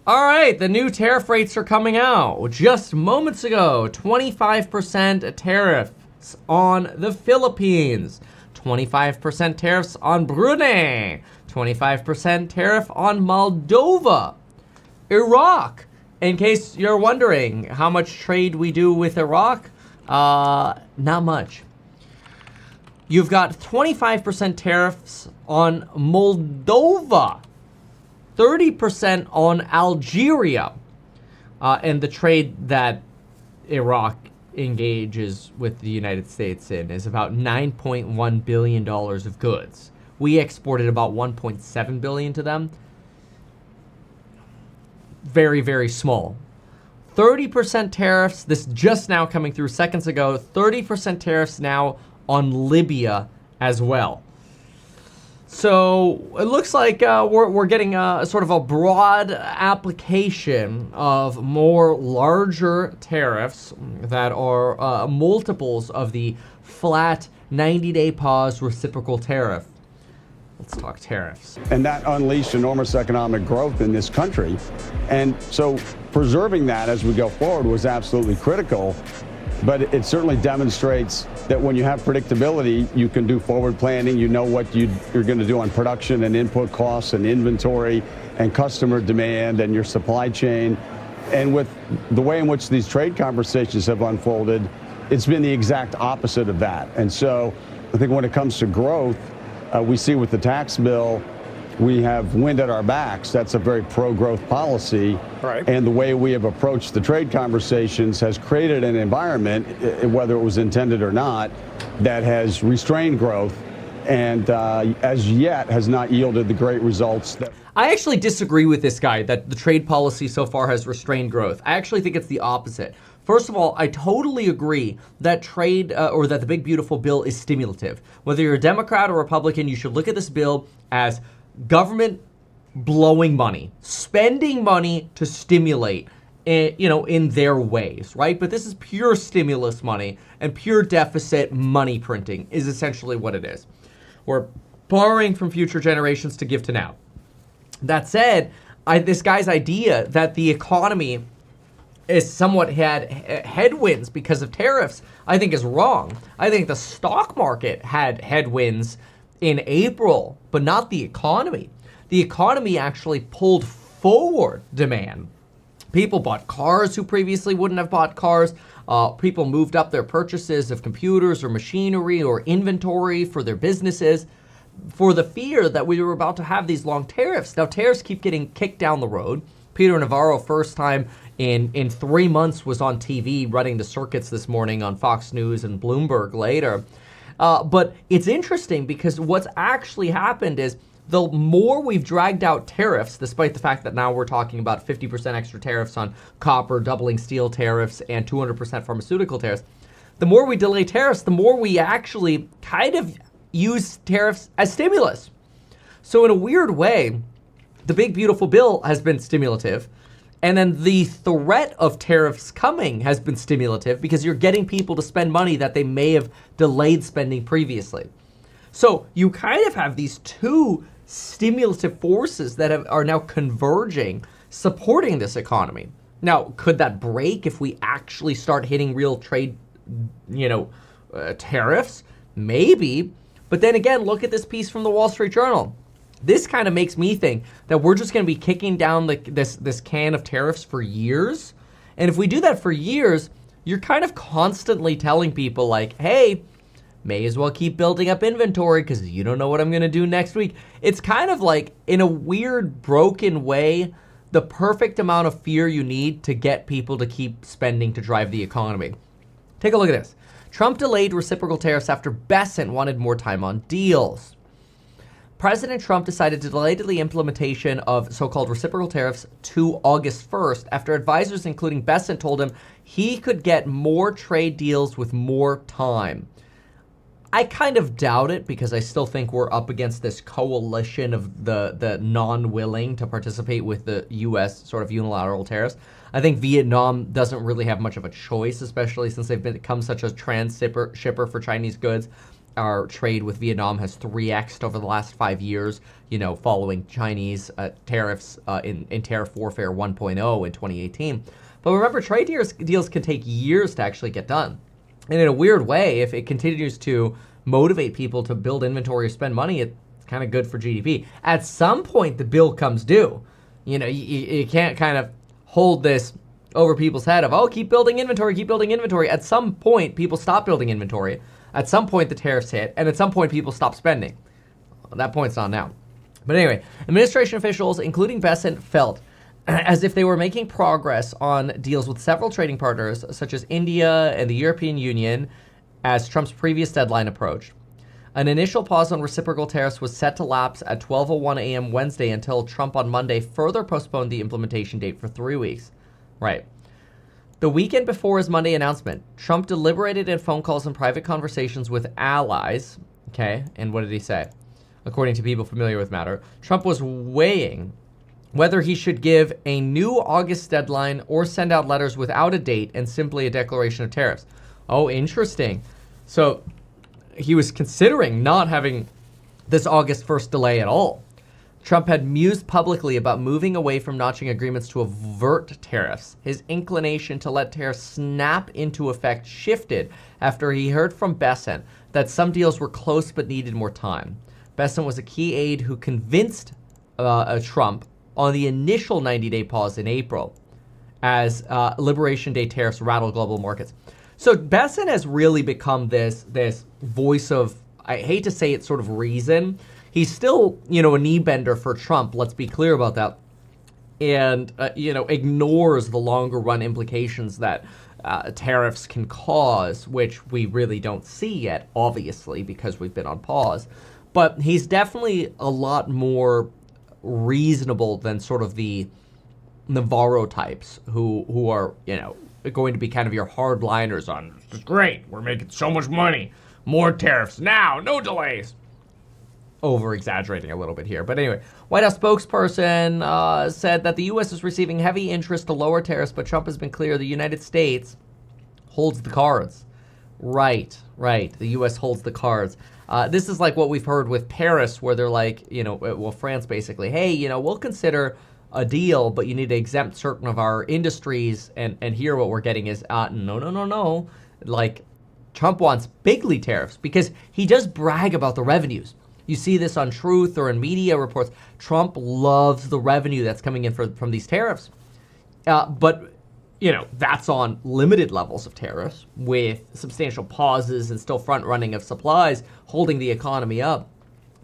All right, the new tariff rates are coming out. Just moments ago, 25% tariffs on the Philippines, 25% tariffs on Brunei, 25% tariff on Moldova, Iraq. In case you're wondering how much trade we do with Iraq, not much. You've got 25% tariffs on Moldova, 30% on Algeria, and the trade that Iraq engages with the United States in is about $9.1 billion of goods. We exported about $1.7 billion to them. Very, very small. 30% tariffs, this just now coming through seconds ago, 30% tariffs now on Libya as well. So it looks like we're getting a sort of a broad application of more larger tariffs that are multiples of the flat 90-day pause reciprocal tariff. Let's talk tariffs. And that unleashed enormous economic growth in this country. And so preserving that as we go forward was absolutely critical. But it certainly demonstrates that when you have predictability, you can do forward planning. You know what you're going to do on production and input costs and inventory and customer demand and your supply chain. And with the way in which these trade conversations have unfolded, it's been the exact opposite of that. And so I think when it comes to growth, we see with the tax bill, we have wind at our backs. That's a very pro-growth policy. Right. And the way we have approached the trade conversations has created an environment, whether it was intended or not, that has restrained growth and as yet has not yielded the great results that... I actually disagree with this guy that the trade policy so far has restrained growth. I actually think it's the opposite. First of all, I totally agree that trade or that the big beautiful bill is stimulative. Whether you're a Democrat or Republican, you should look at this bill as government blowing money, spending money to stimulate, in their ways, right? But this is pure stimulus money and pure deficit money printing is essentially what it is. We're borrowing from future generations to give to now. That said, this guy's idea that the economy is somewhat had headwinds because of tariffs, I think is wrong. I think the stock market had headwinds in April, but not the economy. The economy actually pulled forward demand. People bought cars who previously wouldn't have bought cars. People moved up their purchases of computers or machinery or inventory for their businesses for the fear that we were about to have these long tariffs. Now, tariffs keep getting kicked down the road. Peter Navarro, first time in 3 months, was on TV running the circuits this morning on Fox News and Bloomberg later. But it's interesting because what's actually happened is the more we've dragged out tariffs, despite the fact that now we're talking about 50% extra tariffs on copper, doubling steel tariffs, and 200% pharmaceutical tariffs, the more we delay tariffs, the more we actually kind of use tariffs as stimulus. So in a weird way, the big beautiful bill has been stimulative, and then the threat of tariffs coming has been stimulative because you're getting people to spend money that they may have delayed spending previously. So you kind of have these two stimulative forces that are now converging, supporting this economy. Now, could that break if we actually start hitting real trade, tariffs? Maybe. But then again, look at this piece from the Wall Street Journal. This kind of makes me think that we're just going to be kicking down this can of tariffs for years. And if we do that for years, you're kind of constantly telling people like, hey, may as well keep building up inventory because you don't know what I'm going to do next week. It's kind of like, in a weird, broken way, the perfect amount of fear you need to get people to keep spending to drive the economy. Take a look at this. Trump delayed reciprocal tariffs after Besant wanted more time on deals. President Trump decided to delay the implementation of so-called reciprocal tariffs to August 1st after advisors, including Besant, told him he could get more trade deals with more time. I kind of doubt it because I still think we're up against this coalition of the non-willing to participate with the U.S. sort of unilateral tariffs. I think Vietnam doesn't really have much of a choice, especially since they've become such a shipper for Chinese goods. our trade with Vietnam has 3x'd over the last 5 years, following Chinese tariffs in Tariff Warfare 1.0 in 2018. But remember, trade deals can take years to actually get done. And in a weird way, if it continues to motivate people to build inventory or spend money, it's kind of good for GDP. At some point, the bill comes due. You can't kind of hold this over people's head of, keep building inventory, keep building inventory. At some point, people stop building inventory. At some point, the tariffs hit. And at some point, people stop spending. Well, that point's not now. But anyway, administration officials, including Bessent, felt as if they were making progress on deals with several trading partners, such as India and the European Union, as Trump's previous deadline approached. An initial pause on reciprocal tariffs was set to lapse at 12:01 a.m. Wednesday until Trump on Monday further postponed the implementation date for 3 weeks. Right. The weekend before his Monday announcement, Trump deliberated in phone calls and private conversations with allies. Okay, and what did he say? According to people familiar with matter, Trump was weighing whether he should give a new August deadline or send out letters without a date and simply a declaration of tariffs. Oh, interesting. So he was considering not having this August 1st delay at all. Trump had mused publicly about moving away from notching agreements to avert tariffs. His inclination to let tariffs snap into effect shifted after he heard from Bessent that some deals were close but needed more time. Bessent was a key aide who convinced Trump on the initial 90-day pause in April as Liberation Day tariffs rattle global markets. So Bessent has really become this voice of, I hate to say it, sort of reason. He's still, a knee bender for Trump, let's be clear about that, and, ignores the longer run implications that tariffs can cause, which we really don't see yet, obviously, because we've been on pause. But he's definitely a lot more reasonable than sort of the Navarro types who are, going to be kind of your hardliners on, this is great, we're making so much money, more tariffs now, no delays. Over-exaggerating a little bit here. But anyway, White House spokesperson said that the U.S. is receiving heavy interest to lower tariffs, but Trump has been clear the United States holds the cards. Right. The U.S. holds the cards. This is like what we've heard with Paris, where they're like, France basically, hey, we'll consider a deal, but you need to exempt certain of our industries. And here what we're getting is, no. Like, Trump wants bigly tariffs because he does brag about the revenues. You see this on Truth or in media reports. Trump loves the revenue that's coming in from these tariffs. But that's on limited levels of tariffs with substantial pauses and still front running of supplies holding the economy up.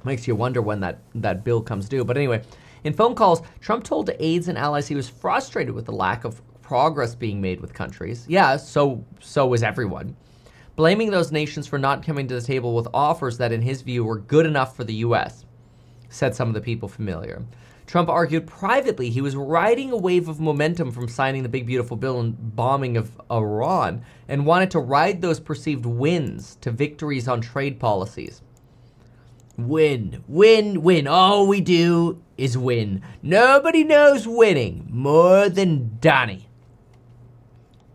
Makes you wonder when that bill comes due. But anyway, in phone calls, Trump told aides and allies he was frustrated with the lack of progress being made with countries. Yeah, so is everyone. Blaming those nations for not coming to the table with offers that, in his view, were good enough for the U.S., said some of the people familiar. Trump argued privately he was riding a wave of momentum from signing the big, beautiful bill and bombing of Iran and wanted to ride those perceived wins to victories on trade policies. Win. All we do is win. Nobody knows winning more than Donnie.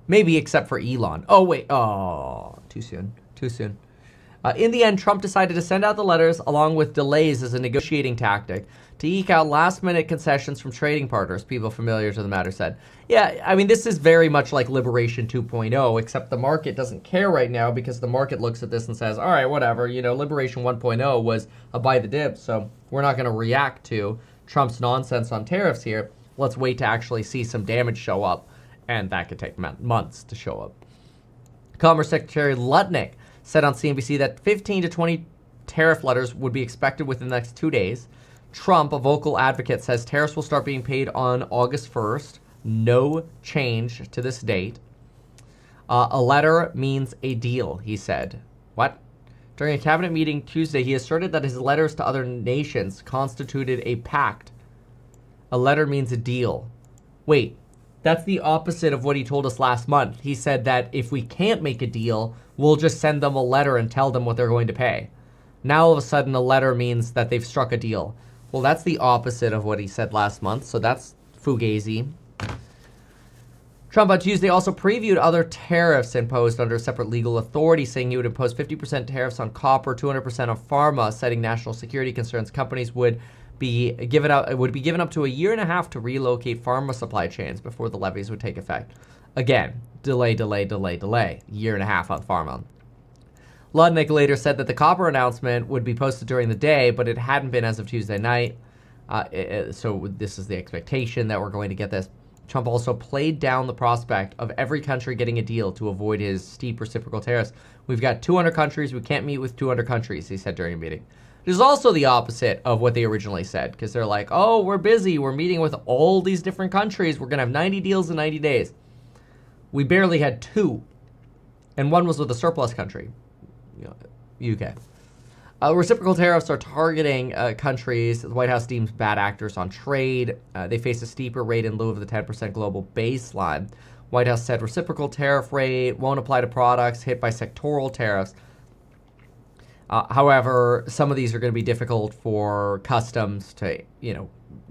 Maybe except for Elon. Oh, wait. Oh, too soon. In the end, Trump decided to send out the letters along with delays as a negotiating tactic to eke out last-minute concessions from trading partners, people familiar to the matter said. Yeah, I mean, this is very much like Liberation 2.0, except the market doesn't care right now because the market looks at this and says, all right, whatever, Liberation 1.0 was a buy the dip, so we're not going to react to Trump's nonsense on tariffs here. Let's wait to actually see some damage show up, and that could take months to show up. Commerce Secretary Lutnick said on CNBC that 15 to 20 tariff letters would be expected within the next 2 days. Trump, a vocal advocate, says tariffs will start being paid on August 1st. No change to this date. A letter means a deal, he said. What? During a cabinet meeting Tuesday, he asserted that his letters to other nations constituted a pact. A letter means a deal. Wait, that's the opposite of what he told us last month. He said that if we can't make a deal, we'll just send them a letter and tell them what they're going to pay. Now, all of a sudden, a letter means that they've struck a deal. Well, that's the opposite of what he said last month, so that's fugazi. Trump on Tuesday also previewed other tariffs imposed under a separate legal authority, saying he would impose 50% tariffs on copper, 200% on pharma, citing national security concerns. Companies would be given up to a year and a half to relocate pharma supply chains before the levies would take effect. Again, delay, year and a half on pharma. Ludnick later said that the copper announcement would be posted during the day, but it hadn't been as of Tuesday night. So this is the expectation that we're going to get this. Trump also played down the prospect of every country getting a deal to avoid his steep reciprocal tariffs. We've got 200 countries. We can't meet with 200 countries, he said during a meeting. It is also the opposite of what they originally said, because they're like, oh, we're busy. We're meeting with all these different countries. We're going to have 90 deals in 90 days. We barely had 2, and one was with a surplus country, UK. Reciprocal tariffs are targeting countries the White House deems bad actors on trade. They face a steeper rate in lieu of the 10% global baseline. White House said reciprocal tariff rate won't apply to products hit by sectoral tariffs. However, some of these are going to be difficult for customs to,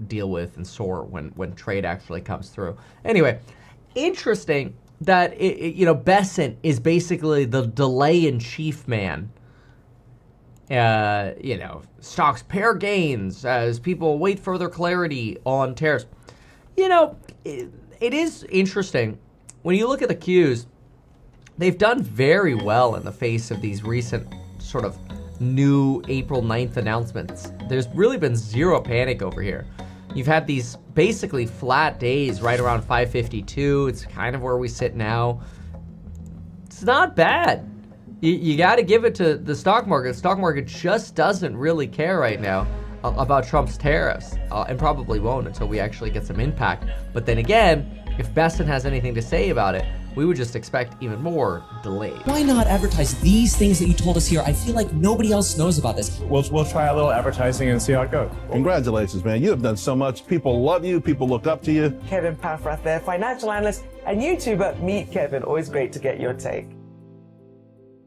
deal with and sort when trade actually comes through. Anyway, interesting that Bessent is basically the delay-in-chief man. Stocks pair gains as people wait further clarity on tariffs. It is interesting. When you look at the Qs, they've done very well in the face of these recent sort of new April 9th announcements. There's really been zero panic over here. You've had these basically flat days right around 552. It's kind of where we sit now. It's not bad. You got to give it to the stock market. The stock market just doesn't really care right now about Trump's tariffs, and probably won't until we actually get some impact. But then again, if Bessent has anything to say about it, we would just expect even more delays. Why not advertise these things that you told us here? I feel like nobody else knows about this. We'll try a little advertising and see how it goes. Congratulations, man. You have done so much. People love you. People look up to you. Kevin Paffrath there, financial analyst and YouTuber. Meet Kevin. Always great to get your take.